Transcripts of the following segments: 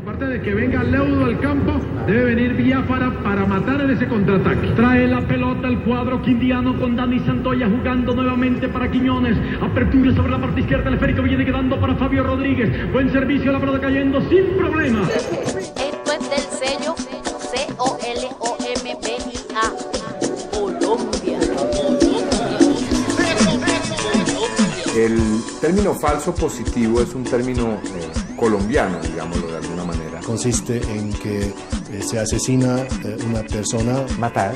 Aparte de que venga Leudo al campo, debe venir Biafara para matar en ese contraataque. Trae la pelota el cuadro quindiano con Dani Santoya jugando nuevamente para Quiñones. Apertura sobre la parte izquierda, el esférico viene quedando para Fabio Rodríguez. Buen servicio, la pelota cayendo sin problema. Esto es del sello COLOMBIA. Colombia. El término falso positivo es un término colombiano, digámoslo de alguna manera. Consiste en que se asesina una persona. Matar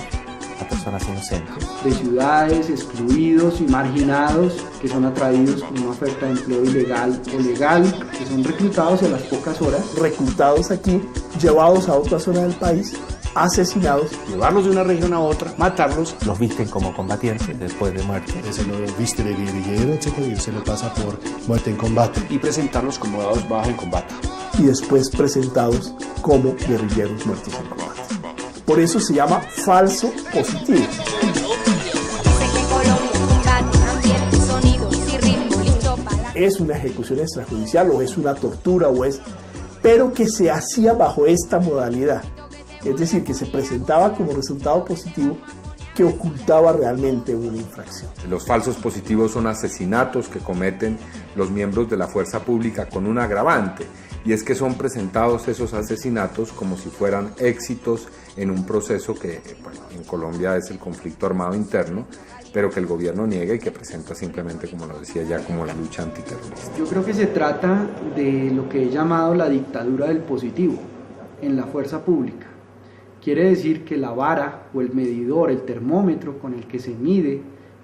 a personas inocentes. De ciudades, excluidos y marginados, que son atraídos con una oferta de empleo ilegal o legal, que son reclutados a las pocas horas. Reclutados aquí, llevados a otra zona del país, asesinados, Llevarlos de una región a otra, matarlos. Los visten como combatientes después de muerte. Se lo viste de guerrillero, etcétera, y se lo pasa por muerte en combate. Y presentarlos como dados baja en combate. y después presentados como guerrilleros muertos en combate. Por eso se llama falso positivo. Es una ejecución extrajudicial o es una tortura pero que se hacía bajo esta modalidad. Es decir, que se presentaba como resultado positivo que ocultaba realmente una infracción. Los falsos positivos son asesinatos que cometen los miembros de la fuerza pública con un agravante, y es que son presentados esos asesinatos como si fueran éxitos en un proceso que en Colombia es el conflicto armado interno, pero que el gobierno niega y que presenta simplemente, como lo decía ya, como la lucha antiterrorista. Yo creo que se trata de lo que he llamado la dictadura del positivo en la fuerza pública. Quiere decir que la vara o el medidor, el termómetro con el que se mide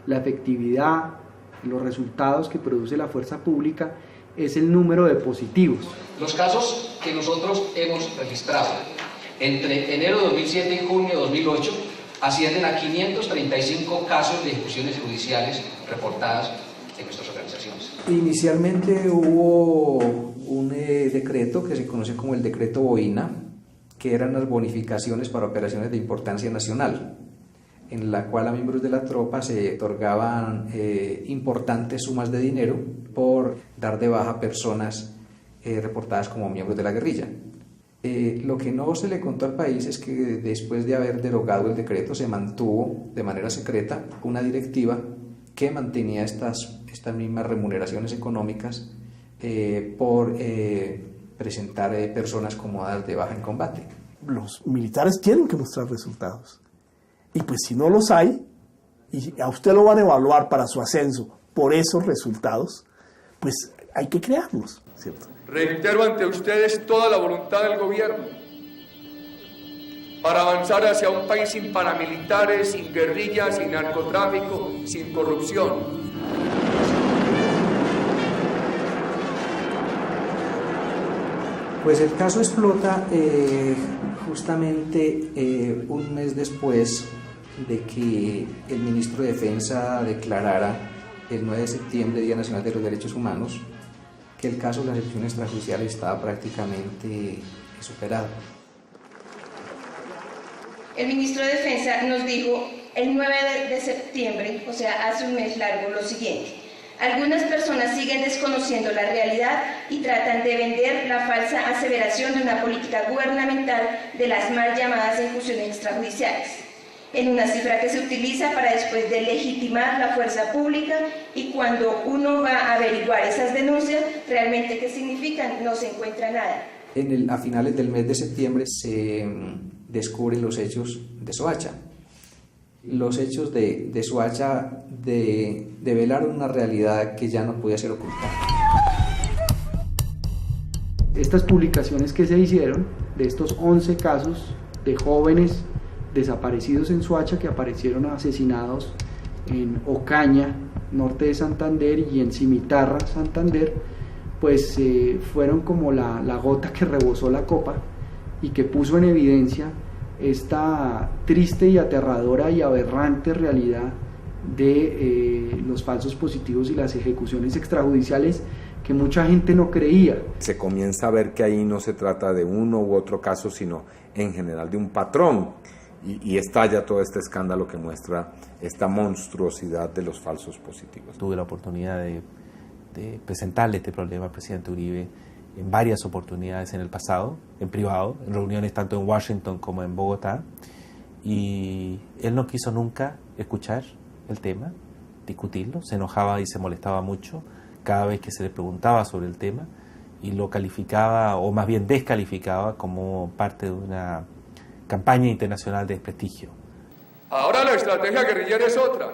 la efectividad, los resultados que produce la fuerza pública es el número de positivos. Los casos que nosotros hemos registrado entre enero de 2007 y junio de 2008 ascienden a 535 casos de ejecuciones judiciales reportadas en nuestras organizaciones. Inicialmente hubo un decreto que se conoce como el decreto Boina, que eran las bonificaciones para operaciones de importancia nacional, en la cual a miembros de la tropa se otorgaban importantes sumas de dinero por dar de baja personas reportadas como miembros de la guerrilla. Lo que no se le contó al país es que después de haber derogado el decreto se mantuvo de manera secreta una directiva que mantenía estas mismas remuneraciones económicas por presentar personas como dadas de baja en combate. Los militares tienen que mostrar resultados. Y pues si no los hay, y a usted lo van a evaluar para su ascenso por esos resultados, pues hay que crearlos, ¿cierto? Reitero ante ustedes toda la voluntad del gobierno para avanzar hacia un país sin paramilitares, sin guerrillas, sin narcotráfico, sin corrupción. Pues el caso explota justamente un mes después de que el ministro de Defensa declarara el 9 de septiembre, Día Nacional de los Derechos Humanos, que el caso de las ejecuciones extrajudiciales estaba prácticamente superado. El ministro de Defensa nos dijo el 9 de septiembre, o sea, hace un mes largo, lo siguiente: algunas personas siguen desconociendo la realidad y tratan de vender la falsa aseveración de una política gubernamental de las mal llamadas ejecuciones extrajudiciales, en una cifra que se utiliza para después de legitimar la fuerza pública, y cuando uno va a averiguar esas denuncias, realmente qué significan, no se encuentra nada. A finales del mes de septiembre se descubren los hechos de Soacha. Los hechos de Soacha develaron una realidad que ya no podía ser ocultada. Estas publicaciones que se hicieron de estos 11 casos de jóvenes desaparecidos en Soacha que aparecieron asesinados en Ocaña, norte de Santander, y en Cimitarra, Santander, pues fueron como la gota que rebosó la copa y que puso en evidencia esta triste y aterradora y aberrante realidad de los falsos positivos y las ejecuciones extrajudiciales que mucha gente no creía. Se comienza a ver que ahí no se trata de uno u otro caso, sino en general de un patrón, y estalla todo este escándalo que muestra esta monstruosidad de los falsos positivos. Tuve la oportunidad de presentarle este problema al presidente Uribe en varias oportunidades en el pasado, en privado, en reuniones tanto en Washington como en Bogotá, y él no quiso nunca escuchar el tema, discutirlo, se enojaba y se molestaba mucho cada vez que se le preguntaba sobre el tema y lo calificaba, o más bien descalificaba, como parte de una campaña internacional de desprestigio. Ahora la estrategia guerrillera es otra.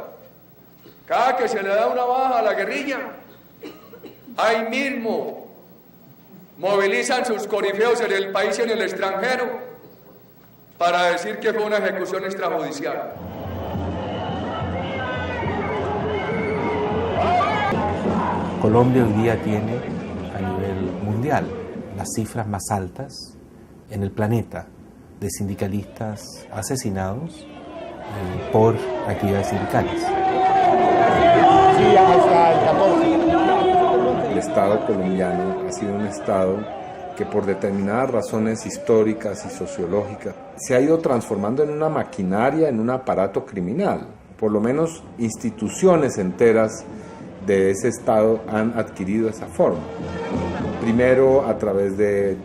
Cada que se le da una baja a la guerrilla, ahí mismo movilizan sus corifeos en el país y en el extranjero para decir que fue una ejecución extrajudicial. Colombia hoy día tiene a nivel mundial las cifras más altas en el planeta de sindicalistas asesinados por actividades sindicales. El Estado colombiano ha sido un Estado que por determinadas razones históricas y sociológicas se ha ido transformando en una maquinaria, en un aparato criminal. Por lo menos instituciones enteras de ese Estado han adquirido esa forma. Primero a través de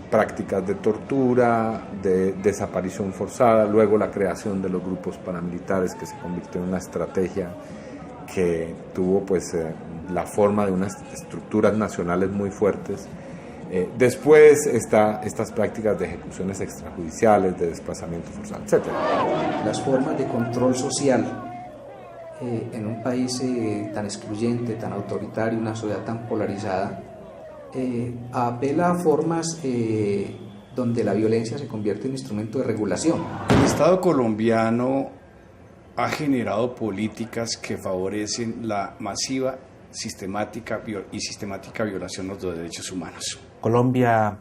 prácticas de tortura, de desaparición forzada, luego la creación de los grupos paramilitares, que se convirtió en una estrategia que tuvo pues la forma de unas estructuras nacionales muy fuertes. Después estas prácticas de ejecuciones extrajudiciales, de desplazamiento forzado, etc. Las formas de control social en un país tan excluyente, tan autoritario, una sociedad tan polarizada, apela a formas donde la violencia se convierte en un instrumento de regulación. El Estado colombiano ha generado políticas que favorecen la masiva, sistemática violación de los derechos humanos. Colombia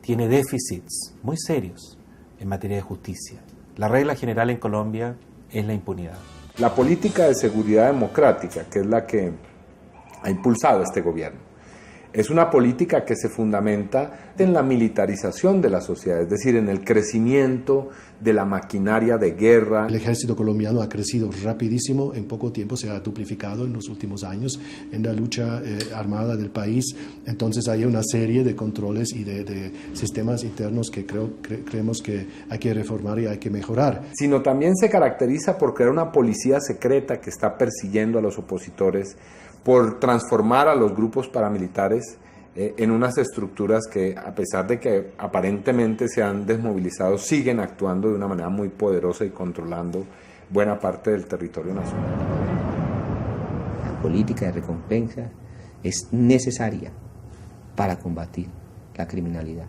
tiene déficits muy serios en materia de justicia. La regla general en Colombia es la impunidad. La política de seguridad democrática, que es la que ha impulsado este gobierno, es una política que se fundamenta en la militarización de la sociedad, es decir, en el crecimiento de la maquinaria de guerra. El ejército colombiano ha crecido rapidísimo, en poco tiempo se ha duplicado en los últimos años en la lucha armada del país. Entonces hay una serie de controles y de sistemas internos que creemos que hay que reformar y hay que mejorar. Sino también se caracteriza por crear una policía secreta que está persiguiendo a los opositores, por transformar a los grupos paramilitares en unas estructuras que, a pesar de que aparentemente se han desmovilizado, siguen actuando de una manera muy poderosa y controlando buena parte del territorio nacional. La política de recompensa es necesaria para combatir la criminalidad,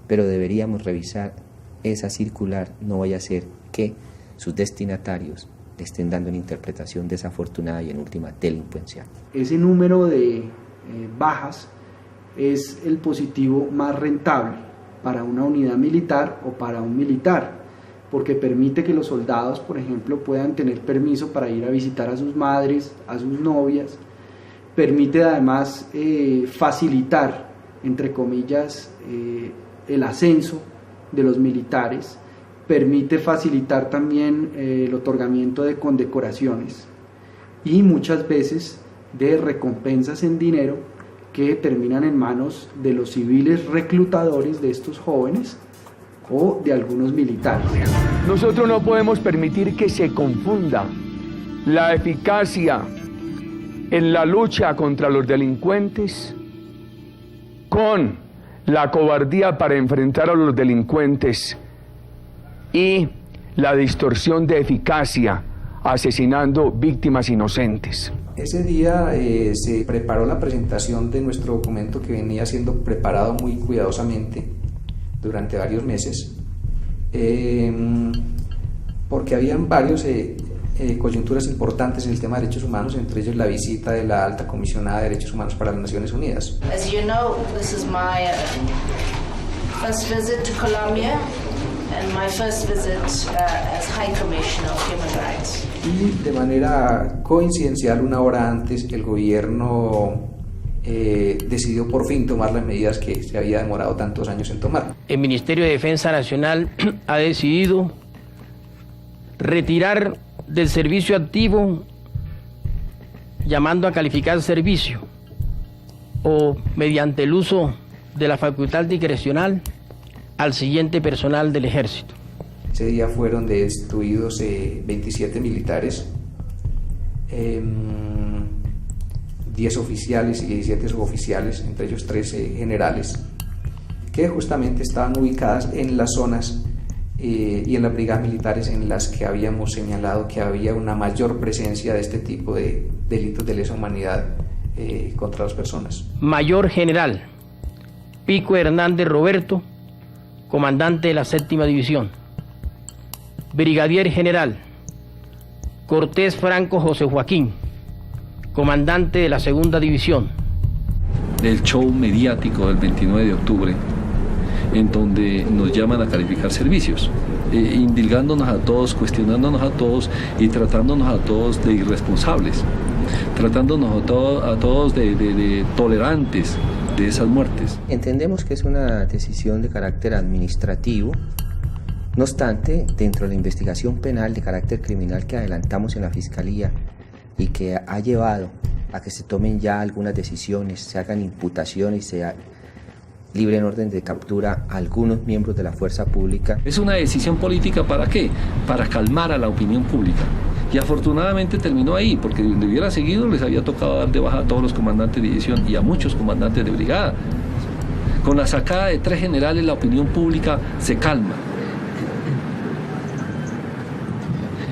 pero deberíamos revisar esa circular, no vaya a ser que sus destinatarios le estén dando una interpretación desafortunada y en última delincuencial. Ese número de bajas es el positivo más rentable para una unidad militar o para un militar, porque permite que los soldados, por ejemplo, puedan tener permiso para ir a visitar a sus madres, a sus novias, permite además facilitar, entre comillas, el ascenso de los militares, permite facilitar también el otorgamiento de condecoraciones y muchas veces de recompensas en dinero que terminan en manos de los civiles reclutadores de estos jóvenes o de algunos militares. Nosotros no podemos permitir que se confunda la eficacia en la lucha contra los delincuentes con la cobardía para enfrentar a los delincuentes y la distorsión de eficacia asesinando víctimas inocentes. Ese día se preparó la presentación de nuestro documento, que venía siendo preparado muy cuidadosamente durante varios meses, porque habían varios coyunturas importantes en el tema de derechos humanos, entre ellos la visita de la alta comisionada de derechos humanos para las Naciones Unidas. As you know, this is my first visit to Colombia and my first visit as High Commissioner of Human Rights. Y de manera coincidencial, una hora antes, el gobierno decidió por fin tomar las medidas que se había demorado tantos años en tomar. El Ministerio de Defensa Nacional ha decidido retirar del servicio activo, llamando a calificar servicio, o mediante el uso de la facultad discrecional al siguiente personal del ejército. Ese día fueron destituidos 27 militares, 10 oficiales y 17 suboficiales, entre ellos 13 generales, que justamente estaban ubicadas en las zonas y en las brigadas militares en las que habíamos señalado que había una mayor presencia de este tipo de delitos de lesa humanidad contra las personas. Mayor General Pico Hernández Roberto, comandante de la 7ª División. Brigadier General Cortés Franco José Joaquín, comandante de la 2ª División. El show mediático del 29 de octubre, en donde nos llaman a calificar servicios, indilgándonos a todos, cuestionándonos a todos y tratándonos a todos de irresponsables, tratándonos a todos de tolerantes de esas muertes. Entendemos que es una decisión de carácter administrativo. No obstante, dentro de la investigación penal de carácter criminal que adelantamos en la Fiscalía y que ha llevado a que se tomen ya algunas decisiones, se hagan imputaciones y se libren orden de captura a algunos miembros de la fuerza pública. Es una decisión política, ¿para qué? Para calmar a la opinión pública. Y afortunadamente terminó ahí, porque si hubiera seguido les había tocado dar de baja a todos los comandantes de división y a muchos comandantes de brigada. Con la sacada de 3 generales la opinión pública se calma.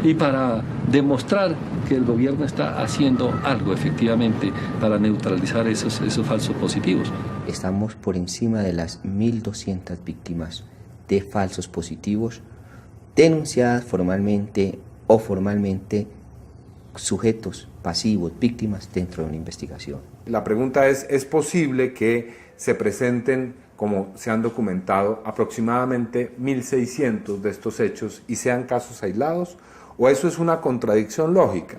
Y para demostrar que el gobierno está haciendo algo efectivamente para neutralizar esos falsos positivos. Estamos por encima de las 1.200 víctimas de falsos positivos denunciadas formalmente o formalmente, sujetos pasivos, víctimas dentro de una investigación. La pregunta ¿es posible que se presenten, como se han documentado, aproximadamente 1.600 de estos hechos y sean casos aislados? ¿O eso es una contradicción lógica?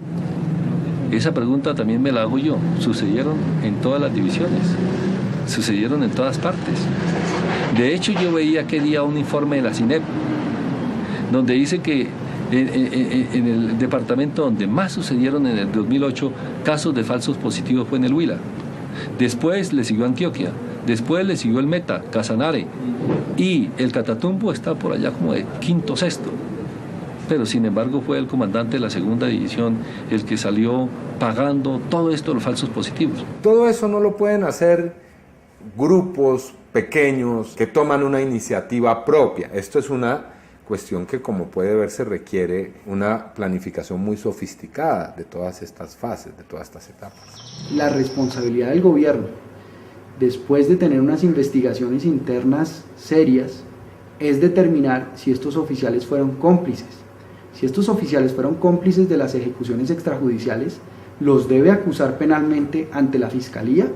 Esa pregunta también me la hago yo. Sucedieron en todas las divisiones, sucedieron en todas partes. De hecho, yo veía aquel día un informe de la CINEP, donde dice que en el departamento donde más sucedieron en el 2008 casos de falsos positivos fue en el Huila. Después le siguió Antioquia, después le siguió el Meta, Casanare, y el Catatumbo está por allá como de quinto, sexto. Pero sin embargo fue el comandante de la 2ª División el que salió pagando todo esto, los falsos positivos. Todo eso no lo pueden hacer grupos pequeños que toman una iniciativa propia. Esto es una cuestión que, como puede verse, requiere una planificación muy sofisticada de todas estas fases, de todas estas etapas. La responsabilidad del gobierno, después de tener unas investigaciones internas serias, es determinar si estos oficiales fueron cómplices. Si estos oficiales fueron cómplices de las ejecuciones extrajudiciales, los debe acusar penalmente ante la Fiscalía,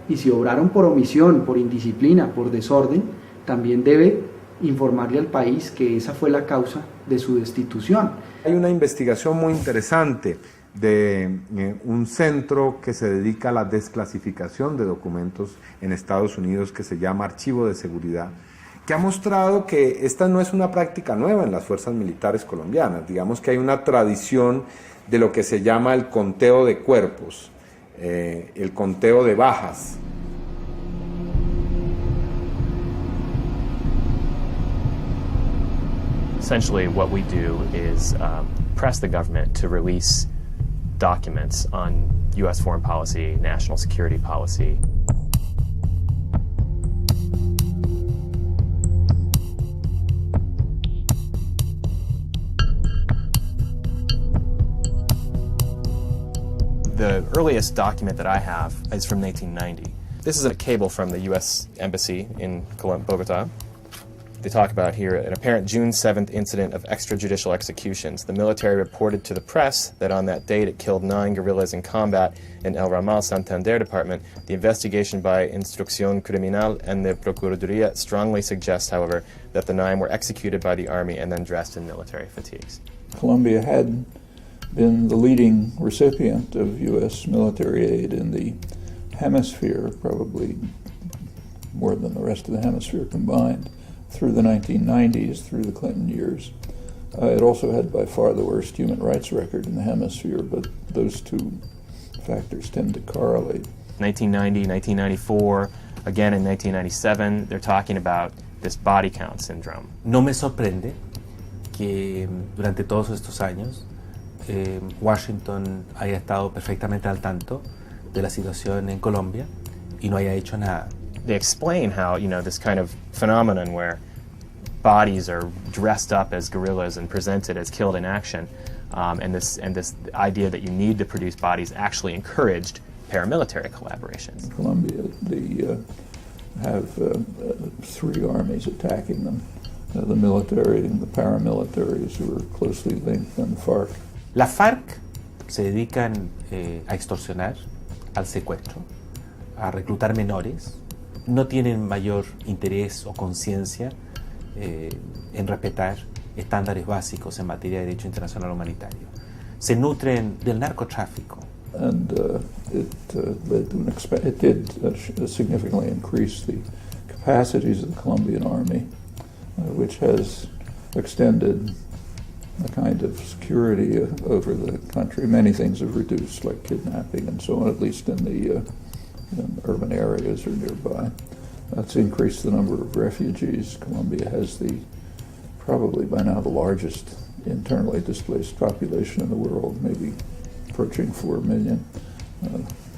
y si obraron por omisión, por indisciplina, por desorden, también debe informarle al país que esa fue la causa de su destitución. Hay una investigación muy interesante de un centro que se dedica a la desclasificación de documentos en Estados Unidos que se llama Archivo de Seguridad, que ha mostrado que esta no es una práctica nueva en las fuerzas militares colombianas. Digamos que hay una tradición de lo que se llama el conteo de cuerpos, el conteo de bajas. Essentially, what we do is press the government to release documents on U.S. foreign policy, national security policy. The earliest document that I have is from 1990. This is a cable from the U.S. Embassy in Bogota. They talk about here an apparent June 7th incident of extrajudicial executions. The military reported to the press that on that date it killed 9 guerrillas in combat in El Ramal, Santander Department. The investigation by Instrucción Criminal and the Procuraduría strongly suggests, however, that the 9 were executed by the army and then dressed in military fatigues. Colombia had been the leading recipient of U.S. military aid in the hemisphere, probably more than the rest of the hemisphere combined, through the 1990s, through the Clinton years. It also had by far the worst human rights record in the hemisphere, but those two factors tend to correlate. 1990, 1994, Again, in 1997, they're talking about this body count syndrome. No me sorprende que durante todos estos años Washington haya estado perfectamente al tanto de la situación en Colombia y no haya hecho nada. They explain how, this kind of phenomenon where bodies are dressed up as guerrillas and presented as killed in action, and this idea that you need to produce bodies actually encouraged paramilitary collaborations. In Colombia, they have 3 armies attacking them, the military and the paramilitaries who are closely linked, and the FARC. La FARC se dedican a extorsionar, al secuestro, a reclutar menores, no tienen mayor interés o conciencia en respetar estándares básicos en materia de derecho internacional humanitario. Se nutren del narcotráfico. And it did significantly increase the capacities of the Colombian army, which has extended a kind of security over the country. Many things have reduced, like kidnapping and so on, at least in the in urban areas or nearby. That's increased the number of refugees. Colombia has probably by now the largest internally displaced population in the world, maybe approaching 4 million,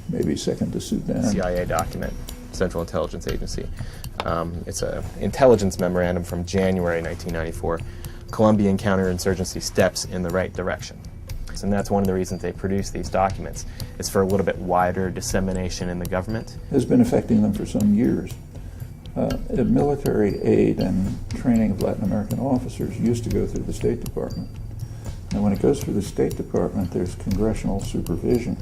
maybe second to Sudan. CIA document, Central Intelligence Agency. It's an intelligence memorandum from January 1994. Colombian counterinsurgency steps in the right direction. And that's one of the reasons they produce these documents. It's for a little bit wider dissemination in the government. Has been affecting them for some years. Military aid and training of Latin American officers used to go through the State Department. And when it goes through the State Department, there's congressional supervision.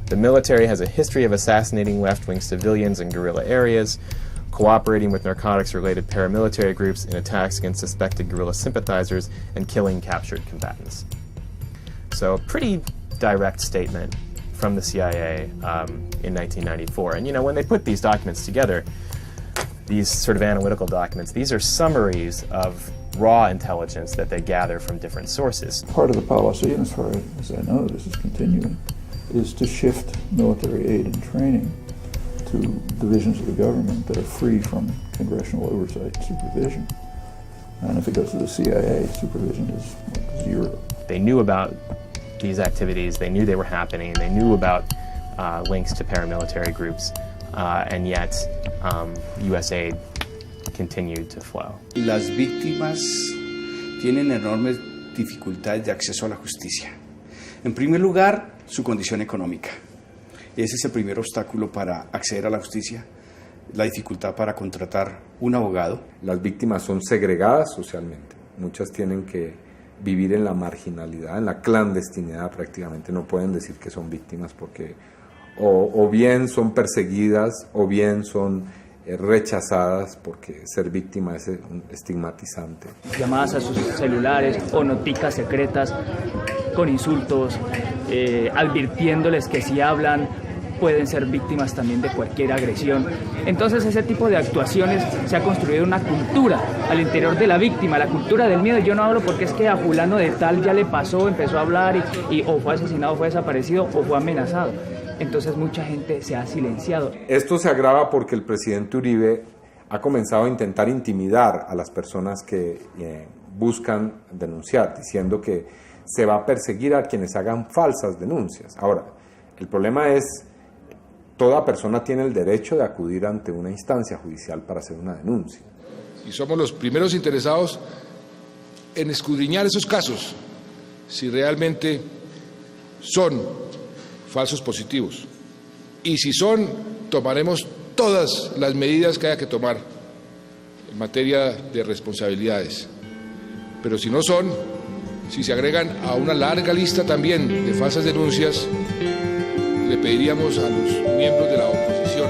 The military has a history of assassinating left-wing civilians in guerrilla areas, cooperating with narcotics-related paramilitary groups in attacks against suspected guerrilla sympathizers, and killing captured combatants. So a pretty direct statement from the CIA in 1994. And when they put these documents together, these sort of analytical documents, these are summaries of raw intelligence that they gather from different sources. Part of the policy, and as far as I know this is continuing, is to shift military aid and training to divisions of the government that are free from congressional oversight and supervision. And if it goes to the CIA, supervision is zero. They knew about these activities, they knew they were happening, they knew about links to paramilitary groups, and yet US aid continued to flow. Las víctimas tienen enormes dificultades de acceso a la justicia. En primer lugar, su condición económica. Ese es el primer obstáculo para acceder a la justicia, la dificultad para contratar un abogado. Las víctimas son segregadas socialmente. Muchas tienen que vivir en la marginalidad, en la clandestinidad prácticamente. No pueden decir que son víctimas porque o bien son perseguidas o bien son rechazadas porque ser víctima es un estigmatizante. Llamadas a sus celulares o noticas secretas con insultos, advirtiéndoles que si hablan pueden ser víctimas también de cualquier agresión. Entonces ese tipo de actuaciones se ha construido una cultura al interior de la víctima, la cultura del miedo. Yo no hablo porque es que a fulano de tal ya le pasó, empezó a hablar y o fue asesinado, fue desaparecido o fue amenazado. Entonces mucha gente se ha silenciado. Esto se agrava porque el presidente Uribe ha comenzado a intentar intimidar a las personas que buscan denunciar, diciendo que se va a perseguir a quienes hagan falsas denuncias. Ahora, el problema es, toda persona tiene el derecho de acudir ante una instancia judicial para hacer una denuncia. Y somos los primeros interesados en escudriñar esos casos, si realmente son falsos positivos. Y si son, tomaremos todas las medidas que haya que tomar en materia de responsabilidades. Pero si no son, si se agregan a una larga lista también de falsas denuncias, le pediríamos a los miembros de la oposición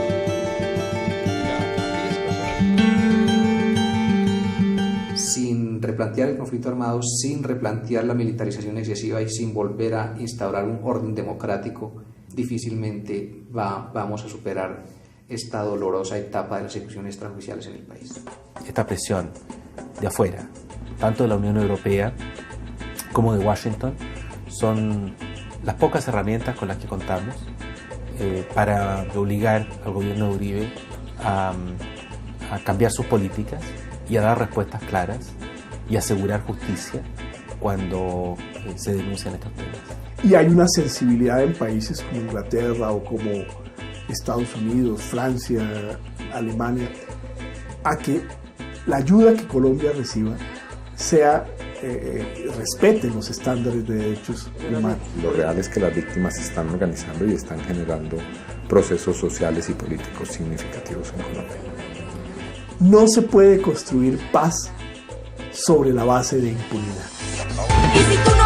sin replantear el conflicto armado, sin replantear la militarización excesiva y sin volver a instaurar un orden democrático, difícilmente vamos a superar esta dolorosa etapa de las ejecuciones extrajudiciales en el país. Esta presión de afuera, tanto de la Unión Europea como de Washington, son las pocas herramientas con las que contamos para obligar al gobierno de Uribe a cambiar sus políticas y a dar respuestas claras y asegurar justicia cuando se denuncian estos temas. Y hay una sensibilidad en países como Inglaterra o como Estados Unidos, Francia, Alemania, a que la ayuda que Colombia reciba respete los estándares de derechos humanos. Lo real es que las víctimas se están organizando y están generando procesos sociales y políticos significativos en Colombia. No se puede construir paz sobre la base de impunidad.